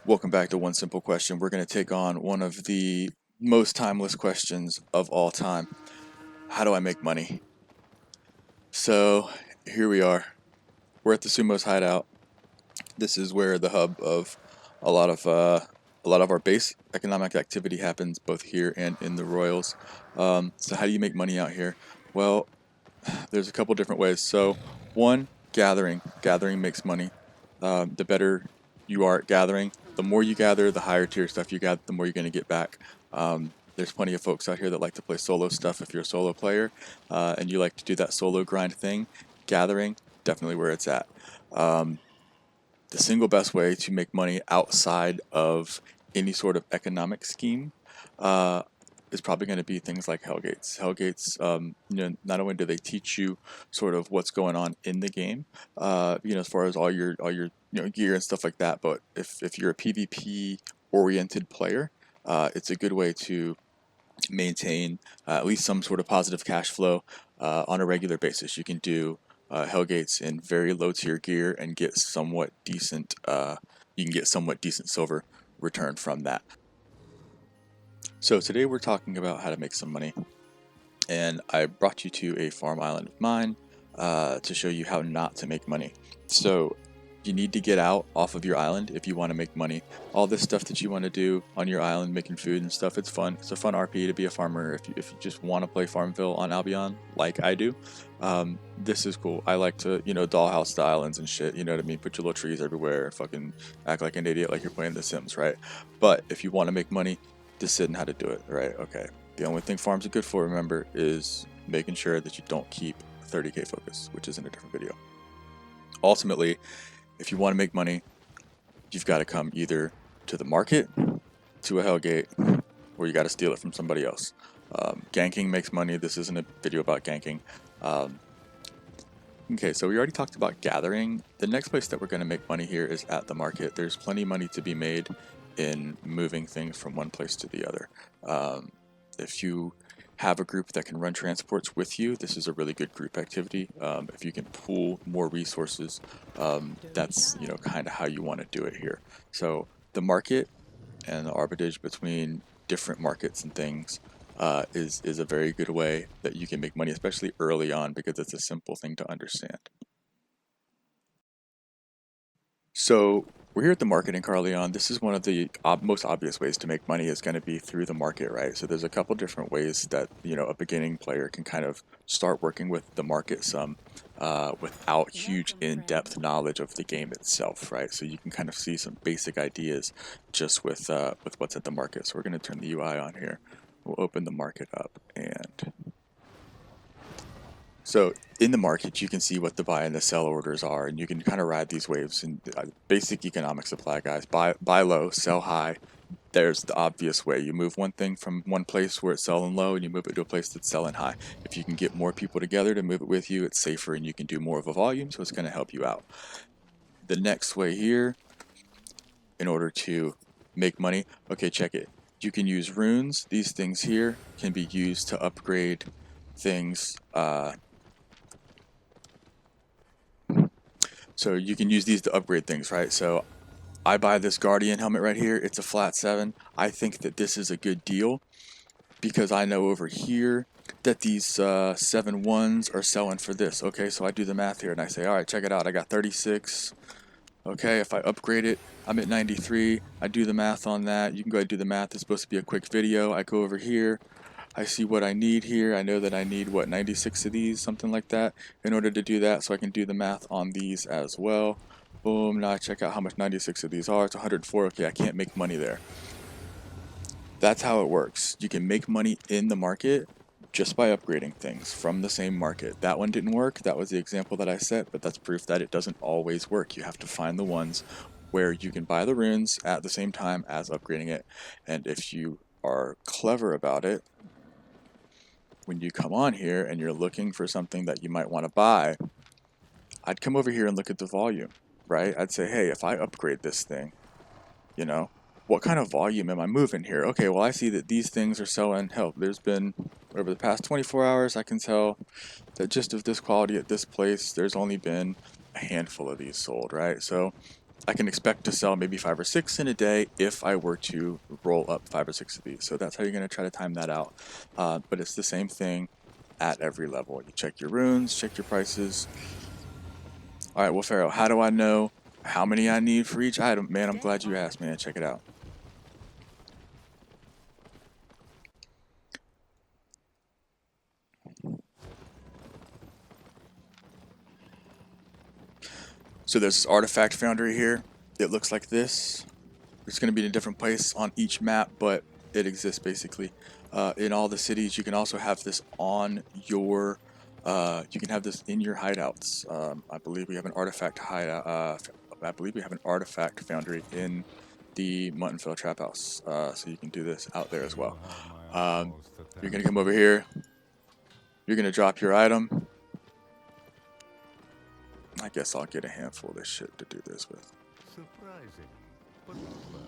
Welcome back to One Simple Question. We're going to take on one of the most timeless questions of all time. How do I make money? So here we are. We're at the Sumo's hideout. This is where the hub of a lot of our base economic activity happens, both here and in the Royals. So how do you make money out here? Well, there's a couple different ways. So one, gathering. Gathering makes money. The better you are at gathering, the more you gather, the higher tier stuff you gather, the more you're going to get back. There's plenty of folks out here that like to play solo stuff if you're a solo player, and you like to do that solo grind thing. Gathering, definitely where it's at. The single best way to make money outside of any sort of economic scheme is probably going to be things like Hellgates. Hellgates, not only do they teach you sort of what's going on in the game, as far as all your gear and stuff like that, but if you're a PvP oriented player, it's a good way to maintain at least some sort of positive cash flow on a regular basis. You can do Hellgates in very low tier gear and get somewhat decent. You can get somewhat decent silver return from that. So today we're talking about how to make some money, and I brought you to a farm island of mine to show you how not to make money. So you need to get out off of your island if you want to make money. All this stuff that you want to do on your island, making food and stuff, it's fun. It's a fun RP to be a farmer if you just want to play Farmville on Albion like I do. This is cool. I like to, dollhouse the islands and shit, you know what I mean? Put your little trees everywhere, fucking act like an idiot like you're playing The Sims, right? But if you want to make money, just sit and how to do it, right? Okay. The only thing farms are good for, remember, is making sure that you don't keep 30k focus, which is in a different video. Ultimately, if you want to make money, you've got to come either to the market, to a Hellgate, or you got to steal it from somebody else. Ganking makes money. This isn't a video about ganking. Okay, so we already talked about gathering. The next place that we're going to make money here is at the market. There's plenty of money to be made in moving things from one place to the other. If you have a group that can run transports with you, this is a really good group activity. If you can pool more resources, that's kind of how you want to do it here. So the market and the arbitrage between different markets and things is a very good way that you can make money, especially early on, because it's a simple thing to understand. So we're here at the market in Carleon. This is one of the most obvious ways to make money is going to be through the market, right? So there's a couple different ways that a beginning player can kind of start working with the market some without huge in-depth knowledge of the game itself, right? So you can kind of see some basic ideas just with what's at the market. So we're going to turn the UI on here. We'll open the market up, and so in the market, you can see what the buy and the sell orders are, and you can kind of ride these waves. And basic economic supply, guys. Buy low, sell high. There's the obvious way. You move one thing from one place where it's selling low, and you move it to a place that's selling high. If you can get more people together to move it with you, it's safer, and you can do more of a volume, so it's going to help you out. The next way here, in order to make money, okay, check it. You can use runes. These things here can be used to upgrade things. So you can use these to upgrade things, right? So I buy this Guardian helmet right here. It's a flat 7. I think that this is a good deal because I know over here that these 7-1s are selling for this. Okay, so I do the math here and I say, all right, check it out. I got 36. Okay, if I upgrade it, I'm at 93. I do the math on that. You can go ahead and do the math. It's supposed to be a quick video. I go over here. I see what I need here. I know that I need, 96 of these, something like that, in order to do that, so I can do the math on these as well. Boom, now I check out how much 96 of these are. It's 104. Okay, I can't make money there. That's how it works. You can make money in the market just by upgrading things from the same market. That one didn't work. That was the example that I set, but that's proof that it doesn't always work. You have to find the ones where you can buy the runes at the same time as upgrading it. And if you are clever about it, when you come on here and you're looking for something that you might want to buy, I'd come over here and look at the volume, right? I'd say, hey, if I upgrade this thing, what kind of volume am I moving here? Okay, well, I see that these things are selling. Hell, there's been, over the past 24 hours, I can tell that just of this quality at this place, there's only been a handful of these sold, right? So I can expect to sell maybe 5 or 6 in a day if I were to roll up 5 or 6 of these. So that's how you're going to try to time that out. But it's the same thing at every level. You check your runes, check your prices. All right, well, Pharaoh, how do I know how many I need for each item? Man, I'm glad you asked, man. Check it out. So there's this artifact foundry here. It looks like this. It's going to be in a different place on each map, but it exists basically in all the cities. You can also have this on your. You can have this in your hideouts. I believe we have an artifact hideout. I believe we have an artifact foundry in the Muttonfell Trap House, so you can do this out there as well. You're going to come over here. You're going to drop your item. I guess I'll get a handful of this shit to do this with. Surprising, but not well.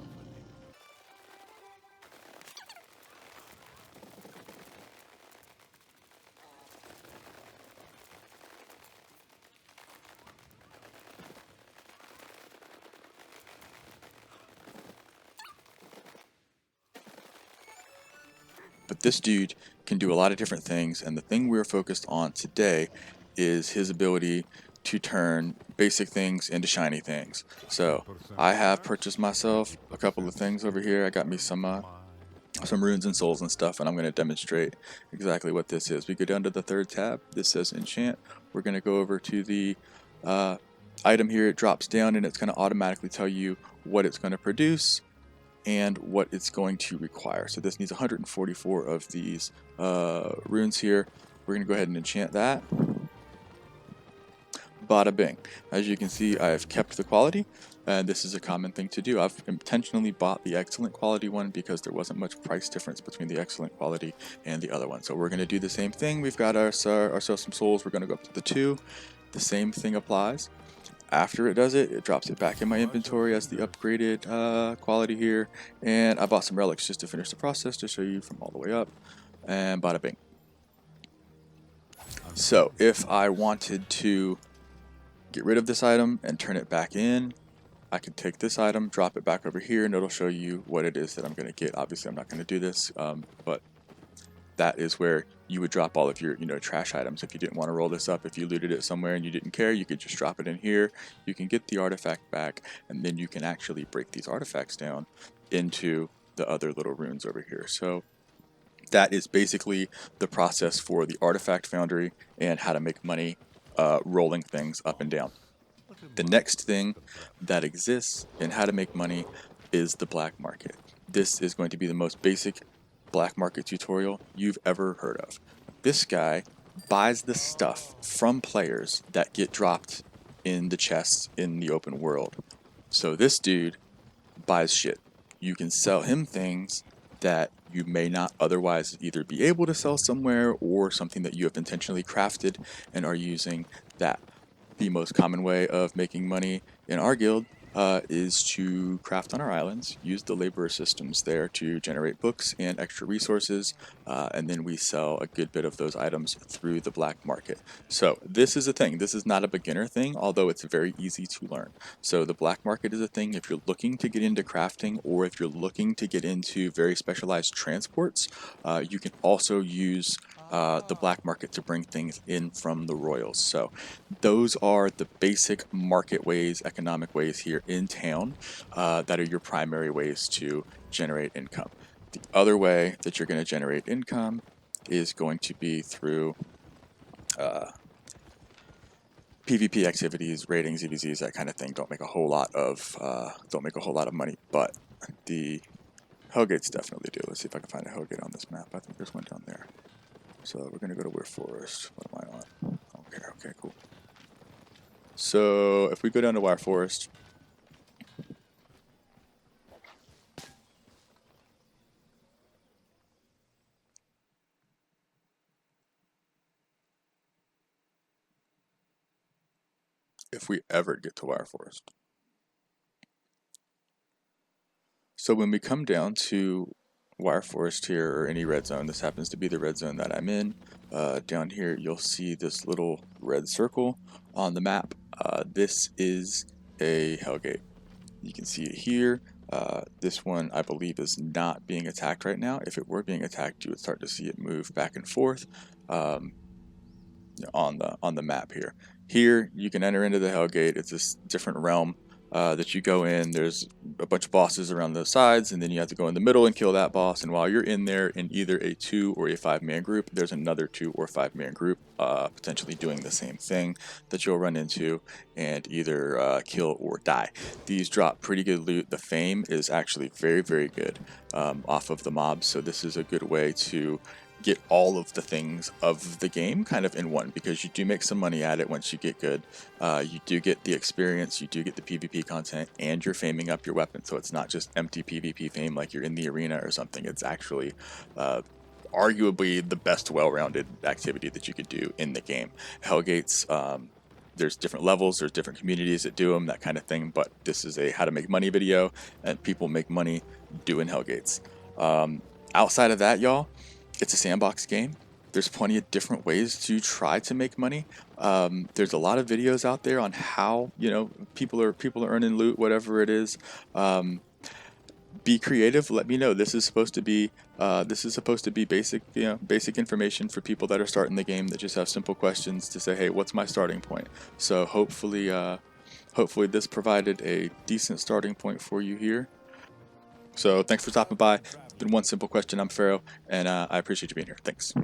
But this dude can do a lot of different things, and the thing we're focused on today is his ability to turn basic things into shiny things. So I have purchased myself a couple of things over here. I got me some runes and souls and stuff, and I'm going to demonstrate exactly what this is. We go down to the third tab. This says enchant. We're going to go over to the item here. It drops down, and it's going to automatically tell you what it's going to produce and what it's going to require. So this needs 144 of these runes here. We're going to go ahead and enchant that. Bada bing. As you can see, I've kept the quality, and this is a common thing to do. I've intentionally bought the excellent quality one because there wasn't much price difference between the excellent quality and the other one. So we're going to do the same thing. We've got ourselves some souls. We're going to go up to the 2. The same thing applies. After it does it, it drops it back in my inventory as the upgraded quality here. And I bought some relics just to finish the process to show you from all the way up. And bada bing. So if I wanted to get rid of this item and turn it back in, I could take this item, drop it back over here, and it'll show you what it is that I'm going to get. Obviously, I'm not going to do this, but that is where you would drop all of your, trash items. If you didn't want to roll this up, if you looted it somewhere and you didn't care, you could just drop it in here. You can get the artifact back, and then you can actually break these artifacts down into the other little runes over here. So that is basically the process for the artifact foundry and how to make money rolling things up and down. The next thing that exists in how to make money is the black market. This is going to be the most basic black market tutorial you've ever heard of. This guy buys the stuff from players that get dropped in the chests in the open world. So this dude buys shit. You can sell him things that you may not otherwise either be able to sell somewhere, or something that you have intentionally crafted and are using that. The most common way of making money in our guild is to craft on our islands, use the laborer systems there to generate books and extra resources, and then we sell a good bit of those items through the black market. So this is a thing. This is not a beginner thing, although it's very easy to learn. So the black market is a thing if you're looking to get into crafting, or if you're looking to get into very specialized transports. You can also use the black market to bring things in from the royals. So those are the basic market ways, economic ways here in town that are your primary ways to generate income. The other way that you're going to generate income is going to be through PvP activities, ratings, EVZs, that kind of thing. Don't make a whole lot of money, but the Hellgates definitely do. Let's see if I can find a Hellgate on this map. I think there's one down there. So we're gonna go to Weir Forest. What am I on? Okay, cool. So if we go down to Weir Forest, if we ever get to Weir Forest. So when we come down to Weir Forest here, or any red zone, this happens to be the red zone that I'm in, down here you'll see this little red circle on the map. This is a Hellgate. You can see it here. This one, I believe, is not being attacked right now. If it were being attacked, you would start to see it move back and forth on the map here. Here, you can enter into the Hellgate. It's this different realm that you go in. There's a bunch of bosses around the sides, and then you have to go in the middle and kill that boss. And while you're in there in either a 2 or a 5-man group, there's another 2 or 5-man group potentially doing the same thing that you'll run into and either kill or die. These drop pretty good loot. The fame is actually very, very good off of the mobs, so this is a good way to get all of the things of the game kind of in one, because you do make some money at it once you get good. You do get the experience, you do get the PvP content, and you're faming up your weapon, so it's not just empty PvP fame like you're in the arena or something. It's actually arguably the best well-rounded activity that you could do in the game. Hellgates, there's different levels, there's different communities that do them, that kind of thing, but this is a how to make money video, and people make money doing Hellgates. Outside of that, y'all, it's a sandbox game. There's plenty of different ways to try to make money. There's a lot of videos out there on how people are earning loot, whatever it is. Be creative. Let me know. This is supposed to be basic basic information for people that are starting the game that just have simple questions to say, hey, what's my starting point? So hopefully this provided a decent starting point for you here. So thanks for stopping by. It's been one simple question. I'm Pharaoh, and I appreciate you being here. Thanks.